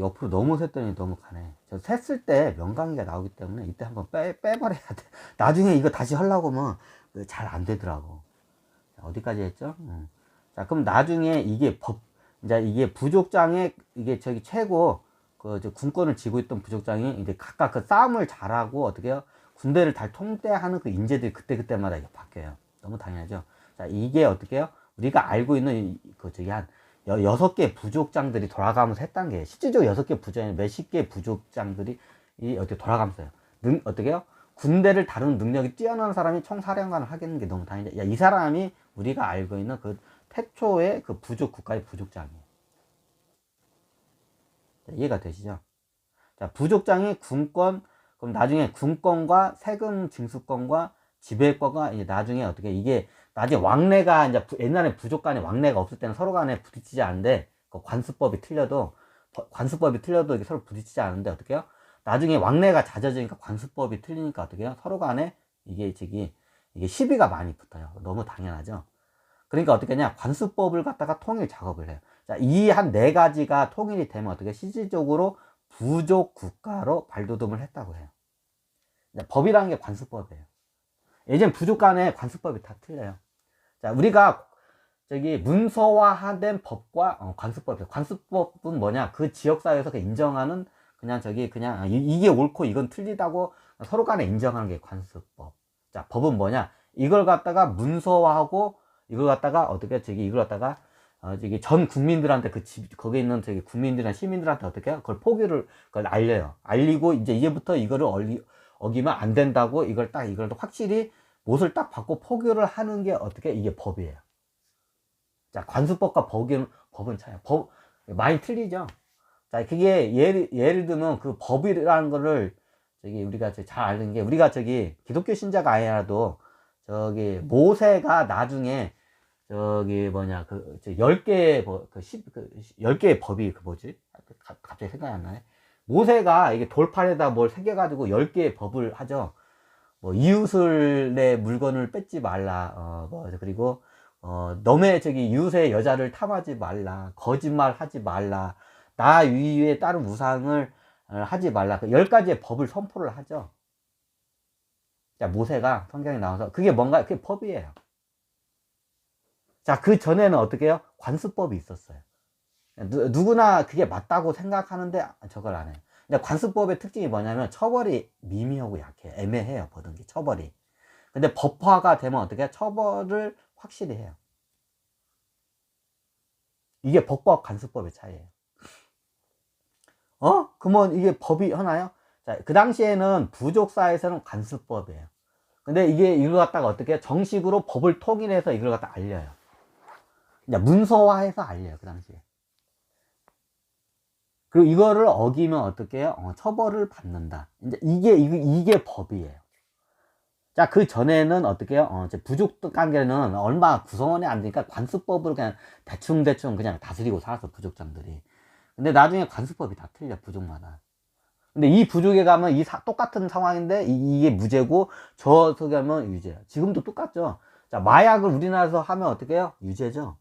옆으로 너무 샜더니 너무 가네. 저 샜을 때 명강의가 나오기 때문에 이때 한번 빼버려야 돼. 나중에 이거 다시 하려고 하면 잘 안 되더라고. 자, 어디까지 했죠? 자, 그럼 나중에 이게 이제 이게 부족장에, 이게 저기 최고, 군권을 쥐고 있던 부족장이 이제 각각 그 싸움을 잘하고 어떻게 해요? 군대를 잘 통제하는 그 인재들이 그때마다 이게 바뀌어요. 너무 당연하죠? 자, 이게 어떻게 해요? 우리가 알고 있는 저기 한 6개 부족장들이 돌아가면서 했다는 게, 실질적으로 6개 부족장이 몇십 개 부족장들이 어떻게 돌아가면서 해요. 어떻게 해요? 군대를 다루는 능력이 뛰어난 사람이 총사령관을 하겠는 게 너무 당연하죠. 야, 이 사람이 우리가 알고 있는 그 태초의 그 부족 국가의 부족장이에요. 자, 이해가 되시죠? 자, 부족장이 군권, 그럼 나중에 군권과 세금 징수권과 지배권과 이제 나중에 어떻게, 이게 나중에 왕래가, 이제 옛날에 부족 간에 왕래가 없을 때는 서로 간에 부딪히지 않는데, 그 관습법이 틀려도 이게 서로 부딪히지 않는데 어떻게 해요? 나중에 왕래가 잦아지니까 관습법이 틀리니까 어떻게 해요? 서로 간에 이게 시비가 많이 붙어요. 너무 당연하죠. 그러니까 어떻게 하냐, 관습법을 갖다가 통일 작업을 해요. 자, 이 한 4가지가 통일이 되면 어떻게, 실질적으로 부족 국가로 발돋움을 했다고 해요. 법이라는 게 관습법이에요. 예전 부족 간에 관습법이 다 틀려요. 자, 우리가 저기 문서화된 법과 관습법이에요. 관습법은 뭐냐, 그 지역사회에서 인정하는 그냥 이게 옳고 이건 틀리다고 서로 간에 인정하는 게 관습법. 자, 법은 뭐냐, 이걸 갖다가 문서화하고 이걸 갖다가 어떻게 이걸 갖다가 전 국민들한테 거기에 있는 국민들이나 시민들한테 어떻게 해요? 그걸 알려요. 알리고 이제 이제부터 이거를 어기면 안 된다고 이걸 확실히 못을 딱 받고 포교를 하는 게 어떻게, 이게 법이에요. 자, 관습법과 법은 차이요. 많이 틀리죠. 자, 그게 예를 들면 그 법이라는 거를 우리가 잘 아는 게, 우리가 기독교 신자가 아니라도 모세가 나중에 10개의 10개의 법이 갑자기 생각이 안 나네. 모세가 이게 돌판에다 뭘 새겨가지고 10개의 법을 하죠. 뭐, 이웃을 내 물건을 뺏지 말라. 그리고, 너의 이웃의 여자를 탐하지 말라. 거짓말 하지 말라. 나 위에 다른 우상을 하지 말라. 그 10가지의 법을 선포를 하죠. 자, 모세가 성경에 나와서, 그게 법이에요. 자, 그 전에는 어떻게 해요? 관습법이 있었어요. 누구나 그게 맞다고 생각하는데 저걸 안 해요. 근데 관습법의 특징이 뭐냐면 처벌이 미미하고 약해요. 애매해요. 모든 게 처벌이. 근데 법화가 되면 어떻게 해요? 처벌을 확실히 해요. 이게 법과 관습법의 차이예요. 그러면 이게 법이 하나요? 자, 그 당시에는 부족사에서는 관습법이에요. 근데 이걸 갖다가 어떻게 해요? 정식으로 법을 통일해서 이걸 갖다 알려요. 문서화해서 알려요. 그 당시에. 그리고 이거를 어기면 어떻게 해요? 처벌을 받는다. 이제 이게 법이에요. 자, 그 전에는 어떻게 해요? 부족 관계는 얼마 구성원이 안 되니까 관습법으로 그냥 대충 그냥 다스리고 살았어, 부족장들이. 근데 나중에 관습법이 다 틀려, 부족마다. 근데 이 부족에 가면 똑같은 상황인데 이게 무죄고 저쪽에 가면 유죄야. 지금도 똑같죠. 자, 마약을 우리나라에서 하면 어떻게 해요? 유죄죠.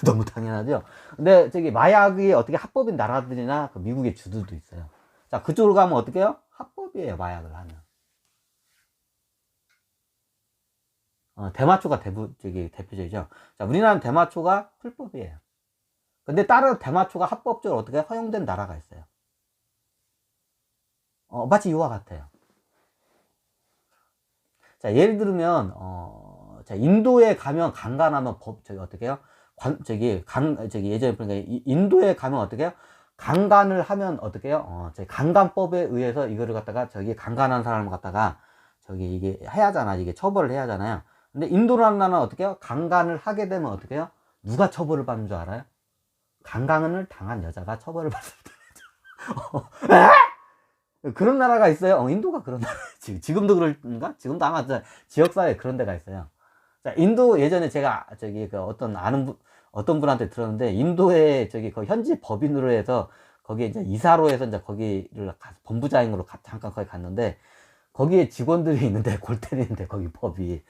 너무 당연하죠. 근데 마약이 어떻게 합법인 나라들이나 그 미국의 주들도 있어요. 자, 그쪽으로 가면 어떻게 해요? 합법이에요, 마약을 하면. 대마초가 대표적이죠. 자, 우리나라는 대마초가 불법이에요. 근데 다른 대마초가 합법적으로 어떻게 허용된 나라가 있어요. 마치 이와 같아요. 자, 예를 들면, 자, 인도에 가면 강간하면 어떻게 해요? 예전에 보니까 인도에 가면 어떻게 해요? 강간을 하면 어떻게 해요? 강간법에 의해서 이거를 갖다가 강간한 사람을 갖다가 이게 해야 하잖아. 이게 처벌을 해야 하잖아요. 근데 인도라는 나라는 어떻게 해요? 강간을 하게 되면 어떻게 해요? 누가 처벌을 받는 줄 알아요? 강간을 당한 여자가 처벌을 받습니다. 그런 나라가 있어요. 인도가 그런 나라. 지금도 그런가? 지금도 아마 지역사회에 그런 데가 있어요. 자, 인도 예전에 제가 어떤 분한테 들었는데, 인도에 그 현지 법인으로 해서 거기에 이제 이사로 해서 이제 거기를 본부장으로 잠깐 거기 갔는데, 거기에 직원들이 있는데 골 때리는데 거기 법이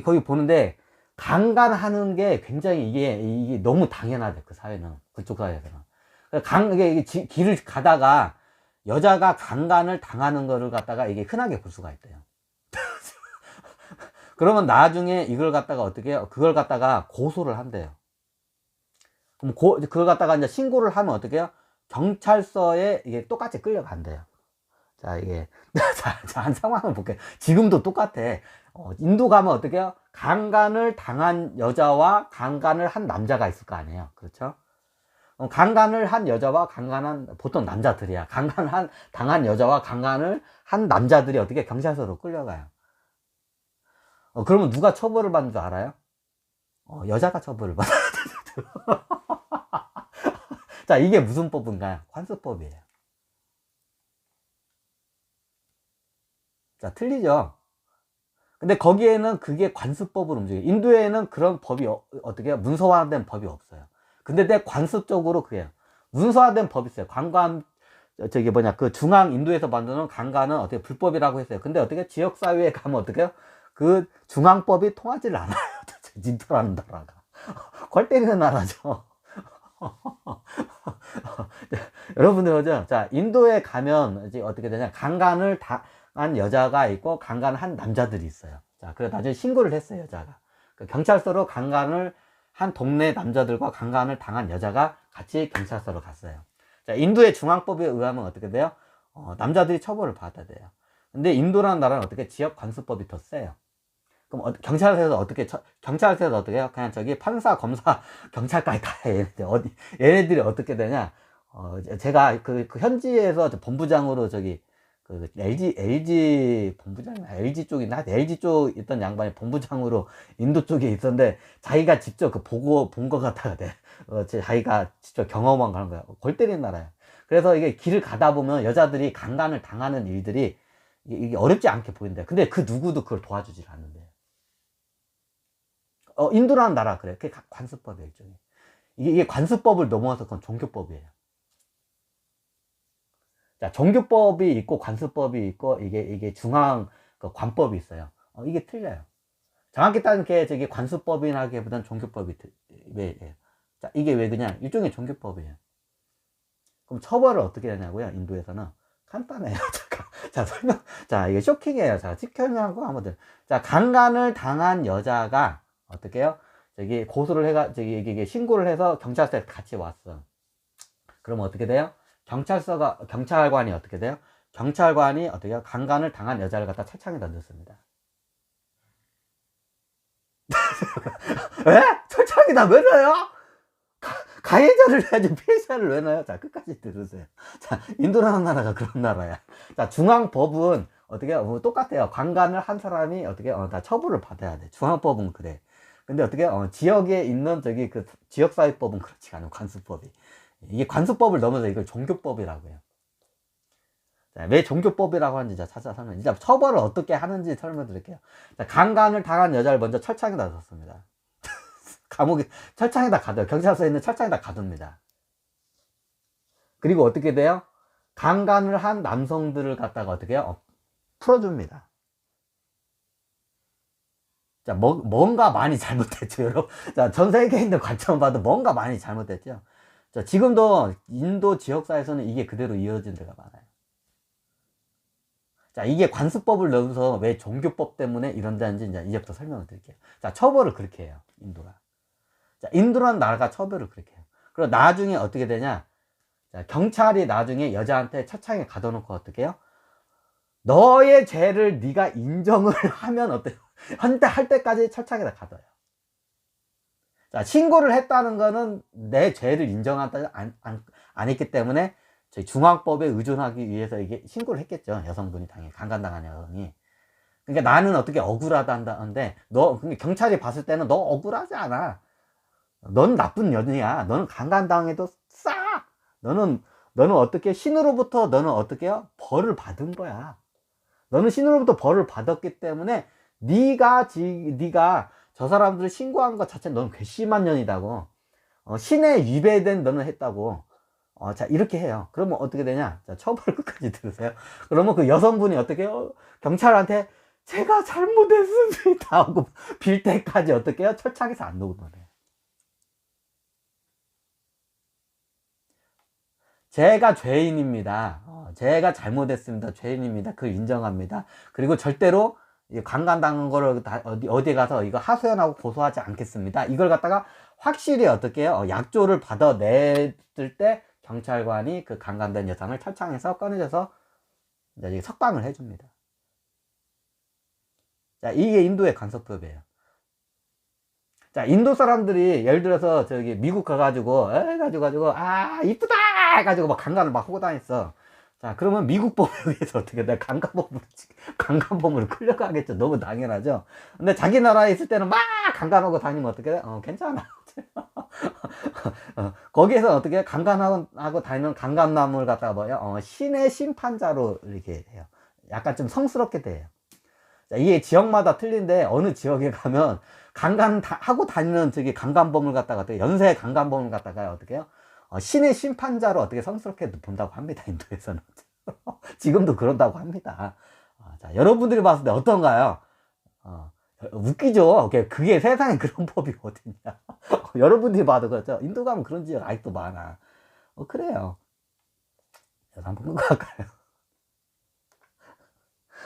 거기 보는데 강간하는 게 굉장히 이게 너무 당연하대, 그 사회는. 그쪽 사회에서는. 길을 가다가 여자가 강간을 당하는 거를 갖다가 이게 흔하게 볼 수가 있대요. 그러면 나중에 이걸 갖다가 어떻게 해요? 그걸 갖다가 고소를 한대요. 그럼 그걸 갖다가 이제 신고를 하면 어떻게 해요? 경찰서에 이게 똑같이 끌려간대요. 자, 이게, 자, 한 상황을 볼게요. 지금도 똑같아. 인도 가면 어떻게 해요? 강간을 당한 여자와 강간을 한 남자가 있을 거 아니에요. 그렇죠? 강간을 한 여자와 강간한, 보통 남자들이야. 당한 여자와 강간을 한 남자들이 어떻게 경찰서로 끌려가요. 그러면 누가 처벌을 받는 줄 알아요? 여자가 처벌을 받아야 돼요. 자, 이게 무슨 법인가요? 관습법이에요. 자, 틀리죠? 근데 거기에는 그게 관습법으로 움직여요. 인도에는 그런 법이 어떻게 해요? 문서화된 법이 없어요. 근데 내 관습적으로 그래요. 문서화된 법이 있어요. 그 중앙 인도에서 만드는 강간은 어떻게 불법이라고 했어요. 근데 어떻게 지역사회에 가면 어떻게 해요? 그 중앙법이 통하지를 않아요. 인도라는 나라가. 골 때리는 나라죠. 여러분들 그죠? 자, 인도에 가면 이제 어떻게 되냐? 강간을 당한 여자가 있고 강간을 한 남자들이 있어요. 자, 그래 나중에 신고를 했어요, 여자가. 경찰서로 강간을 한 동네 남자들과 강간을 당한 여자가 같이 경찰서로 갔어요. 자, 인도의 중앙법에 의하면 어떻게 돼요? 남자들이 처벌을 받아야 돼요. 근데 인도라는 나라는 어떻게 지역 관습법이 더 세요. 그럼 경찰서에서 어떻게 해요? 그냥 저기 판사, 검사, 경찰까지 가요. 얘네들이 어떻게 되냐? 제가 그 현지에서 본부장으로 그 LG 본부장, LG 쪽이나 LG 쪽 있던 양반이 본부장으로 인도 쪽에 있었는데 자기가 직접 본 것 같아야 돼. 자기가 직접 경험한 그런 거야. 골 때리는 나라야. 그래서 이게 길을 가다 보면 여자들이 강간을 당하는 일들이 이게 어렵지 않게 보인대. 근데 그 누구도 그걸 도와주질 않는데. 인도라는 나라 그래. 그게 관습법이에요, 일종의. 이게 관습법을 넘어서 그건 종교법이에요. 자, 종교법이 있고 관습법이 있고 이게 중앙 관법이 있어요. 이게 틀려요. 정확히 따지면 저기 관습법이라기보다는 종교법이 왜예요. 자, 이게 왜 그냥 일종의 종교법이에요. 그럼 처벌을 어떻게 하냐고요? 인도에서는 간단해요. 자, 이게 쇼킹해요. 자, 지켜냐고 한번. 자, 강간을 당한 여자가 어떻게 해요? 고소를 이게 신고를 해서 경찰서에 같이 왔어. 그럼 어떻게 돼요? 경찰관이 어떻게 돼요? 경찰관이 어떻게 해요? 강간을 당한 여자를 갖다 철창에다 넣습니다. 왜? 철창에다 왜 넣어요? 가해자를 해야지 피해자를 왜 넣어요? 자, 끝까지 들으세요. 자, 인도라는 나라가 그런 나라야. 자, 중앙법은 어떻게 해요? 똑같아요. 강간을 한 사람이 어떻게 다 처벌을 받아야 돼. 중앙법은 그래. 근데 어떻게 지역에 있는 지역사회법은 그렇지가 않아요. 관습법이. 이게 관습법을 넘어서 이걸 종교법이라고 해요. 자, 왜 종교법이라고 하는지 찾아서 설명. 진짜 처벌을 어떻게 하는지 설명드릴게요. 자, 강간을 당한 여자를 먼저 철창에다 뒀습니다. 철창에다 가둬요. 경찰서에 있는 철창에다 가둡니다. 그리고 어떻게 돼요? 강간을 한 남성들을 갖다가 어떻게 해요? 풀어줍니다. 자, 뭔가 많이 잘못됐죠, 여러분. 자, 전 세계인들 관점 봐도 뭔가 많이 잘못됐죠. 자, 지금도 인도 지역사에서는 이게 그대로 이어진 데가 많아요. 자, 이게 관습법을 넣어서 왜 종교법 때문에 이런 데인지 이제부터 설명을 드릴게요. 자, 처벌을 그렇게 해요, 인도가. 자, 인도라는 나라가 처벌을 그렇게 해요. 그리고 나중에 어떻게 되냐? 자, 경찰이 나중에 여자한테 철창에 가둬놓고 어떻게 해요? 너의 죄를 네가 인정을 하면 어때요? 할 때까지 철창에다 가둬요. 자, 신고를 했다는 거는 내 죄를 인정한다 안 했기 때문에 저희 중앙법에 의존하기 위해서 이게 신고를 했겠죠. 여성분이 당연히 강간당한 여성이. 그러니까 나는 어떻게 억울하다 한다는데 경찰이 봤을 때는 너 억울하지 않아. 넌 나쁜 년이야. 너는 강간당해도 싸. 너는 어떻게 신으로부터 너는 어떻게 해요? 벌을 받은 거야. 너는 신으로부터 벌을 받았기 때문에 네가 저 사람들을 신고한 것 자체는 너는 괘씸한 년이다고. 신에 위배된 너는 했다고. 자, 이렇게 해요. 그러면 어떻게 되냐? 자, 처벌 끝까지 들으세요. 그러면 그 여성분이 어떻게 해요? 경찰한테 제가 잘못했습니다 하고 빌 때까지 어떻게 해요? 철창에서 안 놓는 거예요. 제가 죄인입니다. 제가 잘못했습니다. 죄인입니다. 그걸 인정합니다. 그리고 절대로 강간당한 거를 어디에 가서 이거 하소연하고 고소하지 않겠습니다. 이걸 갖다가 확실히 어떻게 해요? 약조를 받아냈을 때 경찰관이 그 강간된 여성을 철창에서 꺼내줘서 이제 석방을 해줍니다. 자, 이게 인도의 간섭법이에요. 자, 인도 사람들이 예를 들어서 저기 미국 가가지고 아 이쁘다 해가지고 막 강간을 막 하고 다녔어. 자, 그러면 미국 법에 의해서 어떻게 내가 강간범으로 끌려가겠죠. 너무 당연하죠. 근데 자기 나라에 있을 때는 막 강간하고 다니면 어떻게 돼? 괜찮아. 거기에서 어떻게 강간하고 다니는 강간남을 갖다가 뭐요? 신의 심판자로 이렇게 해요. 약간 좀 성스럽게 돼요. 자, 이게 지역마다 틀린데 어느 지역에 가면 하고 다니는 저기 강간범을 갖다가 어떻게 연쇄 강간범을 갖다가 어떻게 해요? 신의 심판자로 어떻게 성스럽게 본다고 합니다. 인도에서는. 지금도 그런다고 합니다. 자, 여러분들이 봤을 때 어떤가요? 웃기죠? 그게 세상에 그런 법이 어딨냐. 여러분들이 봐도 그렇죠? 인도 가면 그런 지역 아직도 많아. 그래요. 한번 끊고 갈까요?